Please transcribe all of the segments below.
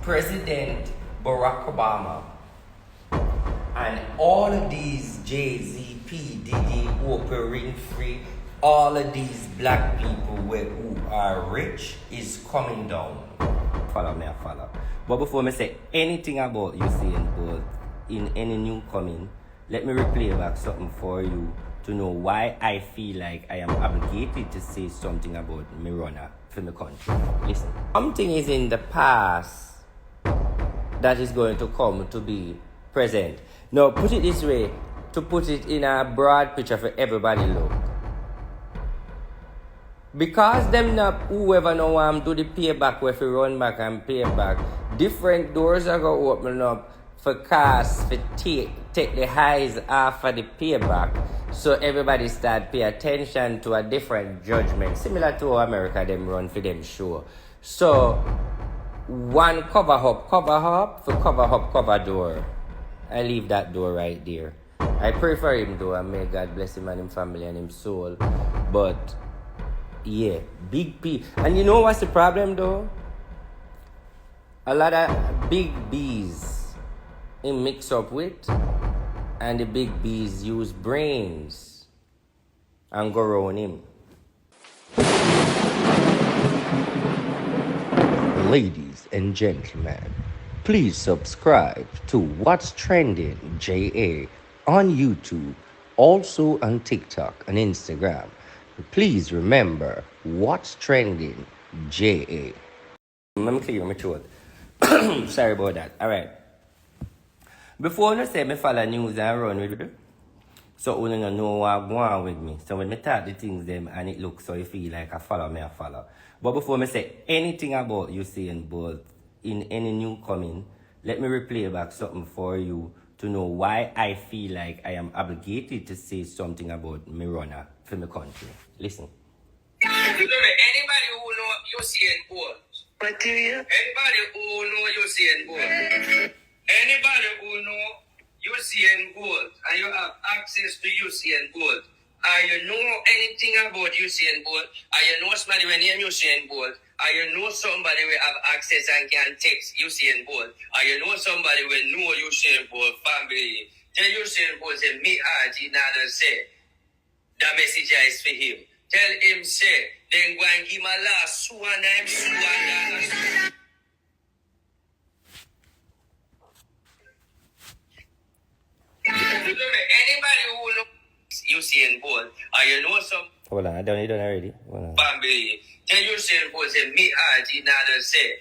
President Barack Obama and all of these Jay-Z, P. Diddy, Oprah Winfrey, all of these black people who are rich is coming down. Follow me, follow. But before me say anything about Usain Bolt in any new coming, let me replay back something for you to know why I feel like I am obligated to say something about me runner for my country. Listen. Something is in the past that is going to come to be present. Now, put it this way, to put it in a broad picture for everybody look. Because them not whoever know do the payback where if you run back and pay back, different doors are going to open up for cars to take the highs off of the payback. So everybody start pay attention to a different judgment. Similar to how America them run for them show. So one cover up, cover door. I leave that door right there. I pray for him though, and may God bless him and his family and his soul. But yeah, big P. And you know what's the problem though? A lot of big B's in mix up with, and the big B's use brains and go around him. Ladies and gentlemen, please subscribe to What's Trending JA on YouTube, also on TikTok and Instagram. Please remember What's Trending JA. Let me clear my throat. Sorry about that. Alright. Before I say me follow news and run with it, so you know what go on with me. So when me talk the things them and it looks so you feel like I follow. But before me say anything about Usain Bolt in any new coming, let me replay back something for you to know why I feel like I am obligated to say something about me runner for my country. Listen. Anybody who know Usain Bolt? What do you? Anybody who know Usain Bolt? Anybody who know Usain Bolt and you have access to Usain Bolt, and you know anything about Usain Bolt, and you know somebody when name Usain Bolt, and you know somebody will have access and can text Usain Bolt, and you know somebody will know Usain Bolt family, tell Usain Bolt say me Auntie Nada say the message is for him. Tell him say then go and give my last sue and I'm sue and anybody who knows Usain Bolt, or you know some Hold on, I done it already. family, tell Usain Bolt say me Auntie Nada say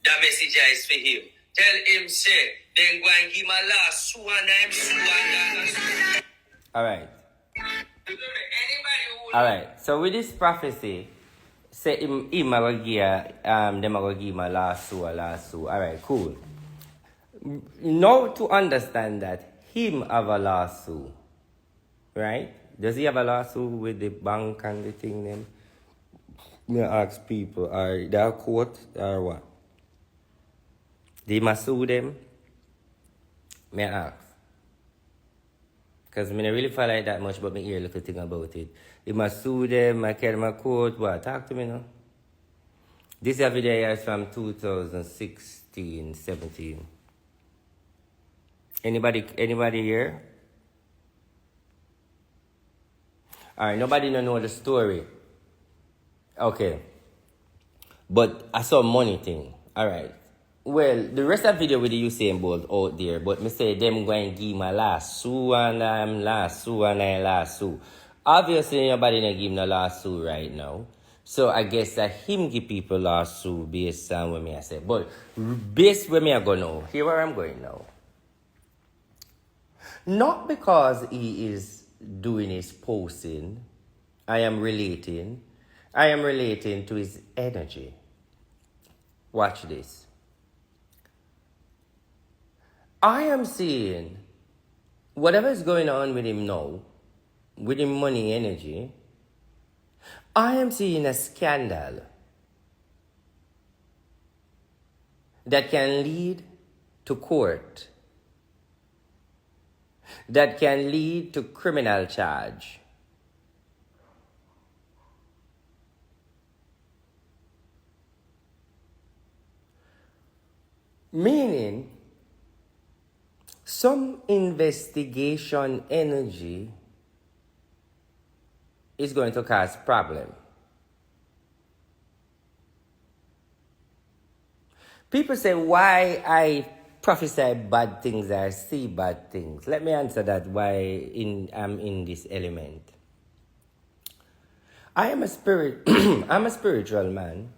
the message is for him. Tell him say then go and give my last sue and I'm sue and Alright. anybody who Alright. So with this prophecy, say him I go give them I go give my last sue. Alright, cool. Now to understand that him have a lawsuit, right? Does he have a lawsuit with the bank and the thing them? Me ask people, are they a court or what? They must sue them? Me ask. Because I don't really follow it that much, but I hear a little thing about it. They must sue them, I carry my court, what? Talk to me now. This video is from 2016, 17. Anybody here? Alright, nobody know the story. Okay. But I saw money thing. Alright. Well, the rest of the video with the Usain Bolt out there, but me say them going to give my last sue and last sue. Obviously nobody not give no last sue right now. So I guess that him give people last sue based on what me I say. But based where me I go now, here where I'm going now. Not because he is doing his posting, I am relating to his energy. Watch this. I am seeing whatever is going on with him now, with him money energy, I am seeing a scandal that can lead to court, that can lead to criminal charge. Meaning, some investigation energy is going to cause problem. People say, why I prophesy bad things or see bad things. Let me answer that why I'm in this element. I am a spirit. I'm a spiritual man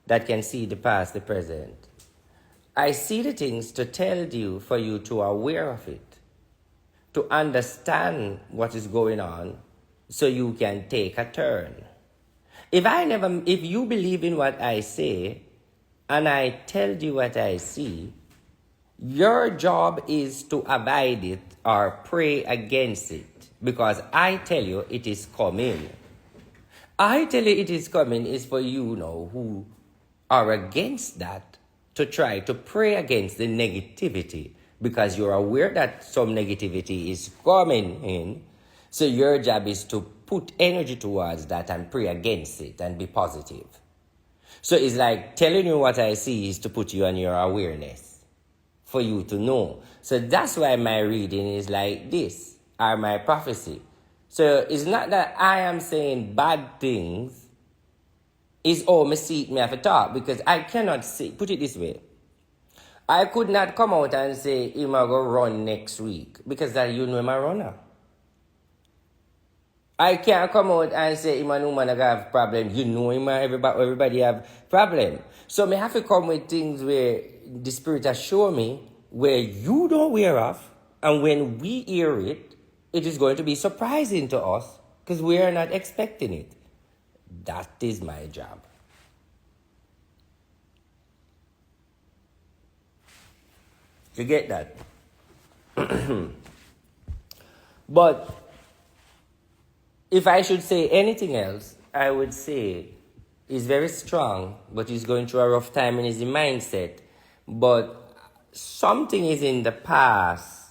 that can see the past, the present. I see the things to tell you for you to aware of it, to understand what is going on, so you can take a turn. If you believe in what I say, and I tell you what I see, your job is to avoid it or pray against it, because I tell you it is coming. I tell you it is coming is for you now who are against that to try to pray against the negativity, because you're aware that some negativity is coming in. So your job is to put energy towards that and pray against it and be positive. So it's like telling you what I see is to put you on your awareness for you to know. So that's why my reading is like this, or my prophecy. So it's not that I am saying bad things. It's me see it, me have to talk, because I cannot say, put it this way. I could not come out and say him a go run next week, because that you know him a runner. I can't come out and say him and woman have problem. You know him and everybody have problem. So me have to come with things where the Spirit has shown me where you don't wear off, and when we hear it, it is going to be surprising to us because we are not expecting it. That is my job. You get that? But if I should say anything else, I would say he's very strong, but he's going through a rough time in his mindset. But something is in the past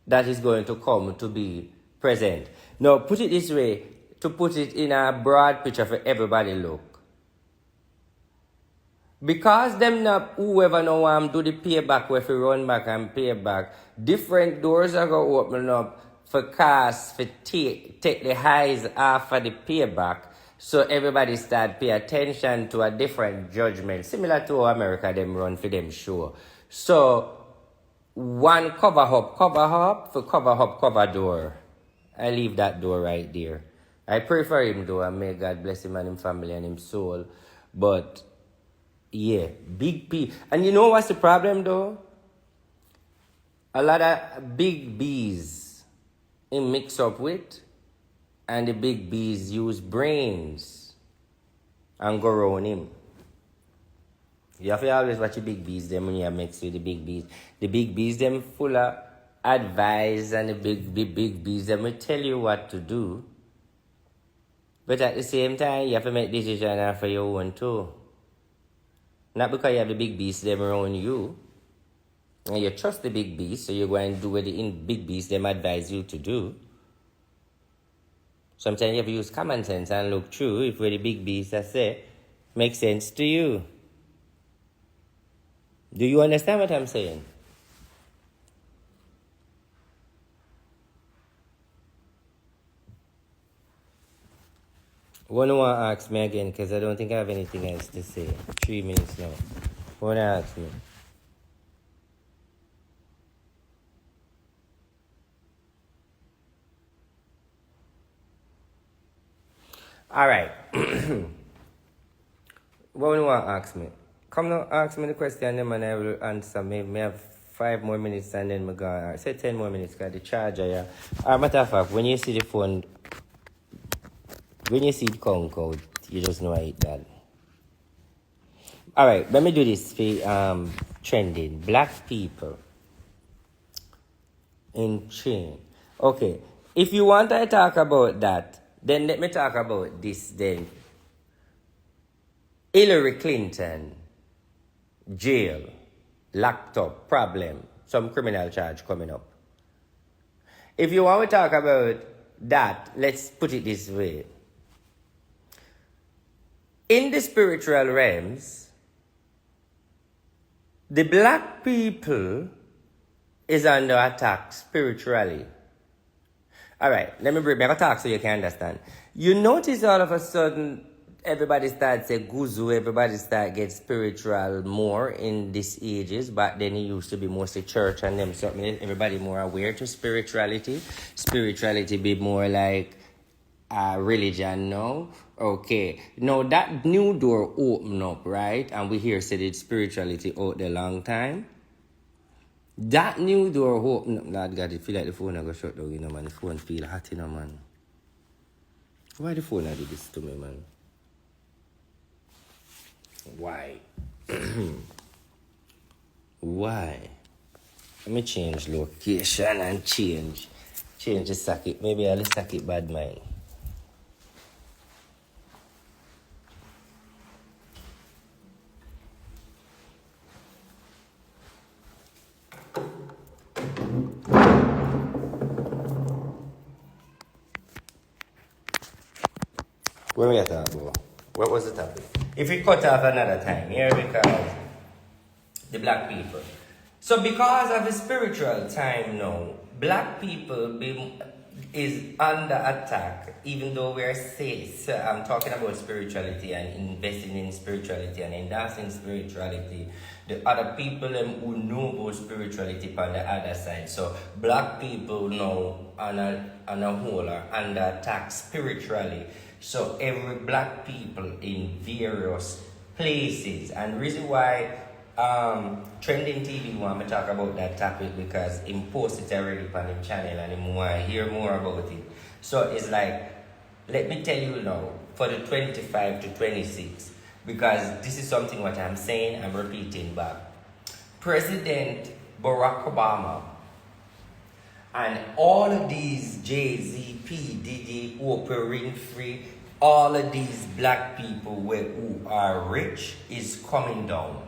that is going to come to be present. Now, put it this way, to put it in a broad picture for everybody look. Because them not whoever know do the payback, where if you run back and pay back, different doors are going to open up for cast, for take the highs off of the payback, so everybody start pay attention to a different judgment, similar to how America them run for them show. So, one cover up, for cover door. I leave that door right there. I pray for him though, and may God bless him and his family and his soul. But, yeah, big P. And you know what's the problem though? A lot of big B's in mix up with, and the big B's use brains and go around him. You have to always watch the big B's them when you mix with the big B's. The big B's them full of advice, and the big B's them will tell you what to do. But at the same time, you have to make decisions for your own too. Not because you have the big B's them around you, and you trust the big B's, so you're going to do what the big B's them advise you to do. Sometimes you have to use common sense and look through if what the big B's say makes sense to you. Do you understand what I'm saying? One want to ask me again, because I don't think I have anything else to say. 3 minutes now. One ask me. All right. What you want to ask me? Come now, ask me the question, and I will answer. Maybe I have 5 more minutes, and then I'm going to say 10 more minutes, because the charger, yeah. As a matter of fact, when you see the phone, when you see it conk out, you just know I hit that. All right, let me do this for trending. Black people in chain. Okay, if you want to talk about that, then let me talk about this then. Hillary Clinton, jail, locked up, problem, some criminal charge coming up. If you want to talk about that, let's put it this way. In the spiritual realms, The black people is under attack spiritually. Alright, let me bring back a talk so you can understand. You notice all of a sudden everybody starts say guzu, everybody start get spiritual more in these ages. Back then it used to be mostly church and them something. Everybody more aware to spirituality. Spirituality be more like religion now. Okay. Now that new door open up, right? And we hear said it spirituality out there long time. That new door open up. Lord God, it feel like the phone I go shut down, you know, man. The phone feel hot, you know, man. Why the phone I did this to me, man? Why? Why? Let me change location and change the socket. Maybe I'll socket bad mind. Where we at about? What was the topic? If we cut off another time here because the black people. So because of the spiritual time now, black people is under attack, even though we're safe. So I'm talking about spirituality and investing in spirituality and endorsing spirituality. The other people who know about spirituality on the other side. So black people now on a whole are under attack spiritually. So every black people in various places, and the reason why Trending TV want me to talk about that topic because him post it already on his channel and him want to hear more about it. So it's like, let me tell you now, for the 25 to 26, because this is something what I'm saying, I'm repeating back. President Barack Obama and all of these Jay-Z, P. Diddy, Oprah Winfrey, all of these black people who are rich is coming down.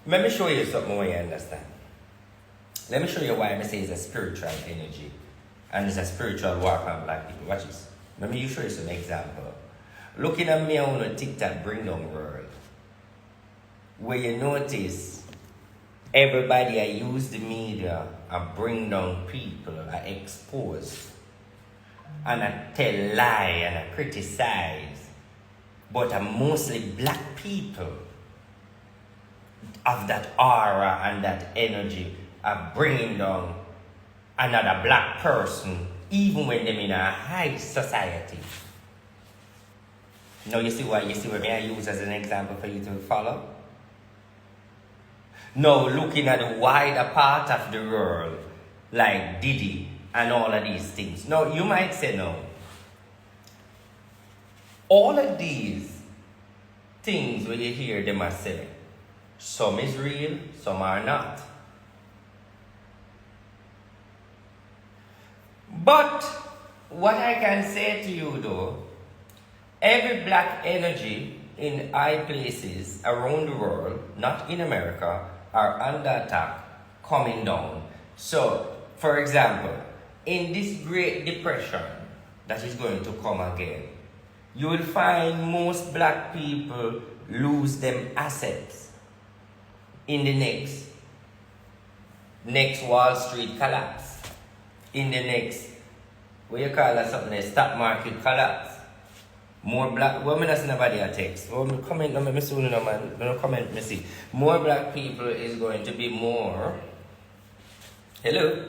Let me show you something where you understand. Let me show you why I say it's a spiritual energy and it's a spiritual walk on black people. Watch this. Let me show you some example. Looking at me on a TikTok bring down world, where you notice everybody I use the media and bring down people, I expose, and I tell lie and I criticize, but I'm mostly black people of that aura and that energy of bringing down another black person, even when they're in a high society. Now you see what I use as an example for you to follow? Now looking at the wider part of the world, like Diddy and all of these things. Now you might say no. All of these things when you hear them are saying, some is real, some are not. But what I can say to you though, every black energy in high places around the world, not in America, are under attack, coming down. So, for example, in this Great Depression that is going to come again, you will find most black people lose them assets in the next Wall Street collapse, in the next, what you call that something, the stock market collapse. More black, well, I don't see nobody a text. Well, comment, no, soon, no, man. No comment, me see. More black people is going to be more. Hello?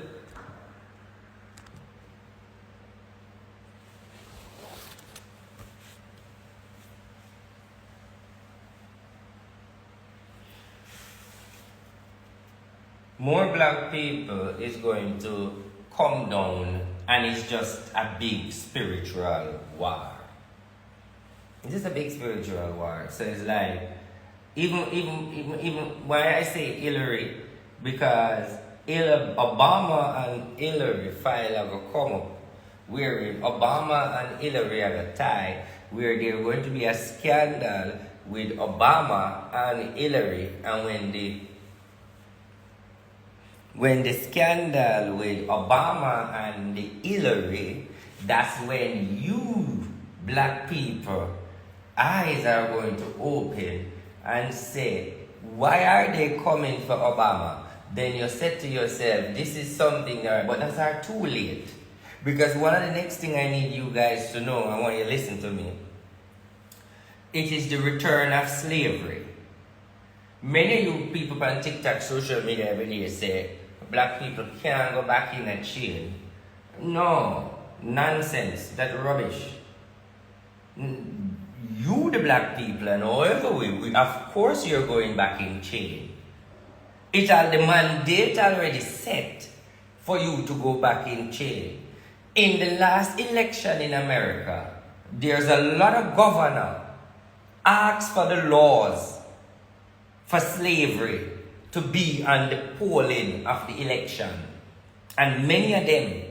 More black people is going to come down and it's just a big spiritual war. It's just a big spiritual war. So it's like, even why I say Hillary, because Obama and Hillary file are going to come up, where Obama and Hillary are going to tie, where there's going to be a scandal with Obama and Hillary, and when the scandal with Obama and Hillary, that's when you black people eyes are going to open and say why are they coming for Obama? Then you said to yourself, this is something, but that's are too late. Because one of the next thing I need you guys to know, I want you to listen to me. It is the return of slavery. Many of you people on TikTok, social media every day say, black people can't go back in a chain. No, nonsense, that's rubbish. You, the black people, and however we of course you're going back in chain. The mandate already set for you to go back in chain. In the last election in America, there's a lot of governors asked for the laws for slavery to be on the polling of the election. And many of them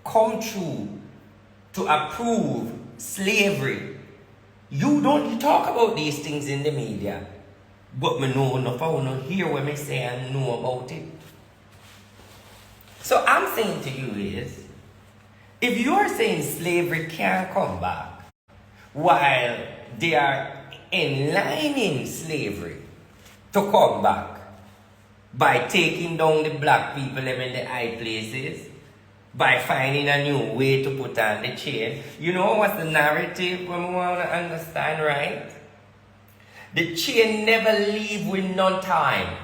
come through to approve slavery. You don't talk about these things in the media, but me know enough, I want to hear what me say and know about it. So I'm saying to you is, if you are saying slavery can't come back, while they are enlightening slavery to come back by taking down the black people in the high places, by finding a new way to put on the chain. You know what's the narrative when we want to understand, right? The chain never leave with no time.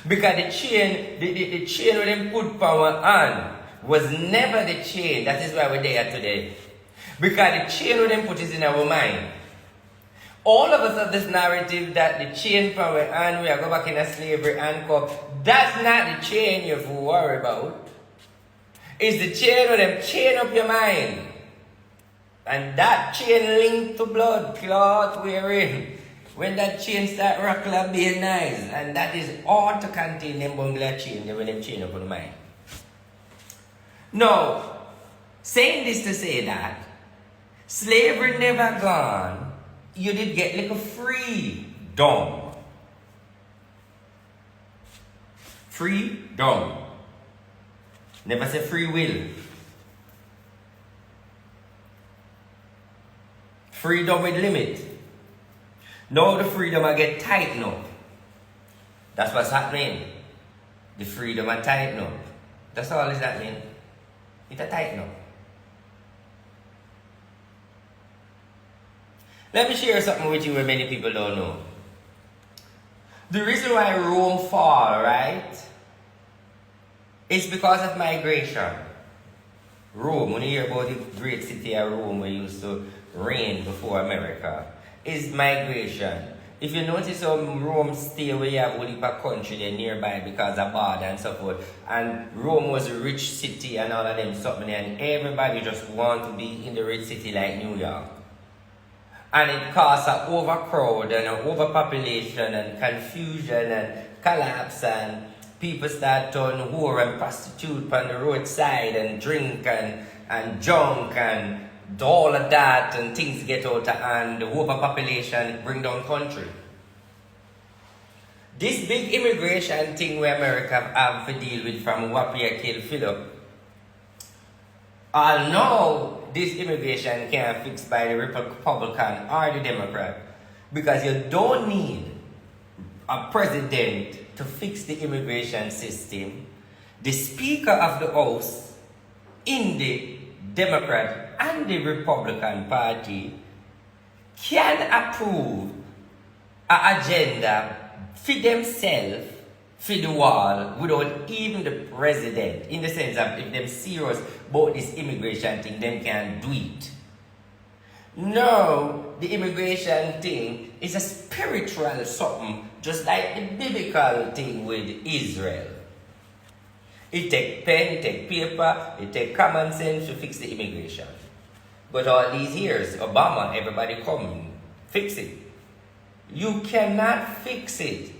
Because the chain where they put power on was never the chain. That is why we're there today. Because the chain where they put is in our mind. All of us have this narrative that the chain power and we are go back in a slavery handcuff. That's not the chain you have to worry about. It's the chain where them chain up your mind. And that chain linked to blood clot wherein when that chain start rockla be nice. And that is all to contain them bungla chain when them chain up on the mind. Now, saying this to say that slavery never gone, you did get like a freedom. Freedom. Never say free will. Freedom with limit. Now the freedom I get tightened up. That's what's happening. The freedom I tighten up. That's all it's happening. It's a tighten up. Let me share something with you where many people don't know. The reason why Rome fall, right? It's because of migration. Rome, when you hear about the great city of Rome where used to reign before America, is migration. If you notice how Rome stay where you have a heap of country there nearby because of border and so forth, and Rome was a rich city and all of them something, and everybody just want to be in the rich city like New York. And it caused an overcrowd and an overpopulation and confusion and collapse, and people start turning whore and prostitute on the roadside and drink and junk and all of that, and things get out of hand. The overpopulation bring down country. This big immigration thing where America have to deal with from Wapia kill Philip. Now this immigration can't fix by the Republican or the Democrat, because you don't need a president to fix the immigration system. The Speaker of the House in the Democrat and the Republican Party can approve an agenda for themselves, for the wall, without even the president. In the sense of if they're serious about this immigration thing, them can do it. No, the immigration thing is a spiritual something, just like the biblical thing with Israel. It take pen, it take paper, it take common sense to fix the immigration. But all these years, Obama, everybody come, fix it. You cannot fix it.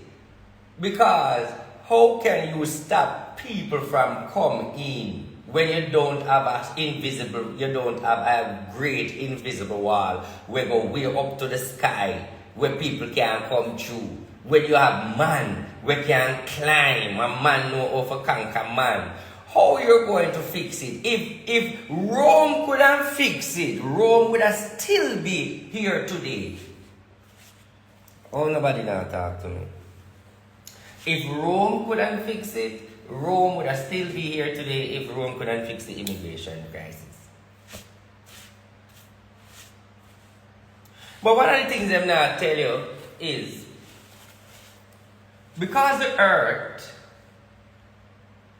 Because how can you stop people from coming in when you don't have a great invisible wall where go way up to the sky where people can come through? When you have man where can climb, a man know how to conquer man. How you going to fix it? If Rome couldn't fix it, Rome would have still be here today. Oh, nobody now talk to me. If Rome couldn't fix it, Rome would have still be here today if Rome couldn't fix the immigration crisis. But one of the things I'm not tell you is, because the earth,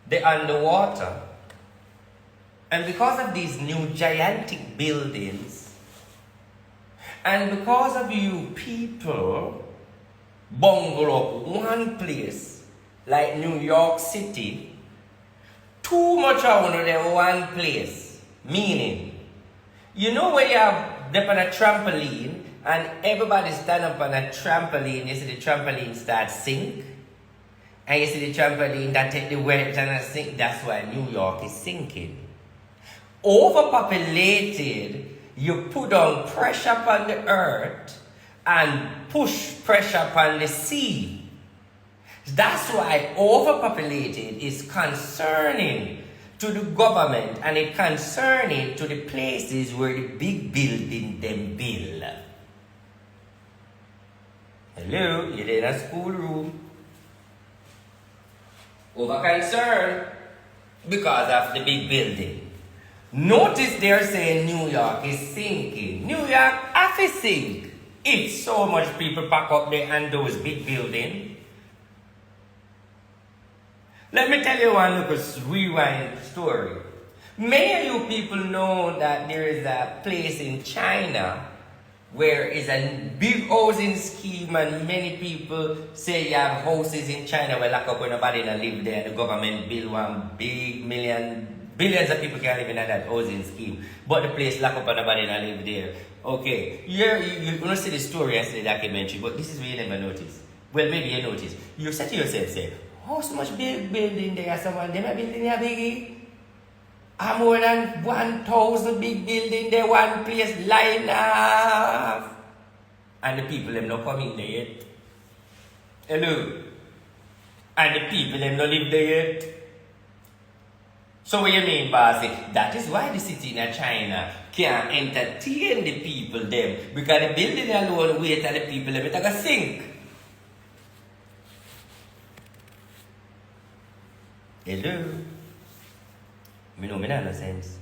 the underwater, and because of these new gigantic buildings, and because of you people bungle up one place like New York City, too much of one place. Meaning, you know when you have them on a trampoline and everybody stand up on a trampoline, you see the trampoline start sink, and you see the trampoline that take the weight and sink. That's why New York is sinking. Overpopulated, you put on pressure upon the earth and push pressure upon the sea. That's why overpopulated is concerning to the government, and it concerning to the places where the big building them build. Hello, you're in a schoolroom. Over concern because of the big building. Notice they're saying New York is sinking. New York have to sink if so much people pack up there and those big buildings. Let me tell you one little rewind story. Many of you people know that there is a place in China where is a big housing scheme, and many people say you have houses in China where lock up when nobody don't live there. The government build one big billions of people can live in that housing scheme, but the place lock up and nobody don't live there. Okay, you don't see the story and see the documentary, but this is where you never notice. Well, maybe you notice. You say to yourself, say, how so much big building there? Someone them a building a biggie? More than 1,000 big building there, one place line up. And the people them not come in there yet. Hello? And the people them not live there yet. So what you mean, bossy? That is why the city in China can't entertain the people them. Because the building alone wait and the people them, it's like a sink. Hello? Me know me not no sense.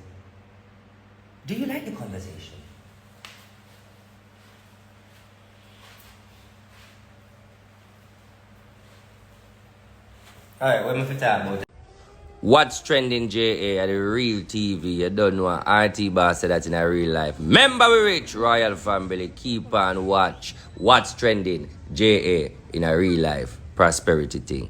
Do you like the conversation? Alright, what am I talk about? What's trending, JA at the real TV? You don't know RT Boss said that in a real life. Remember we rich royal family. Keep on watch. What's trending, JA in a real life prosperity thing.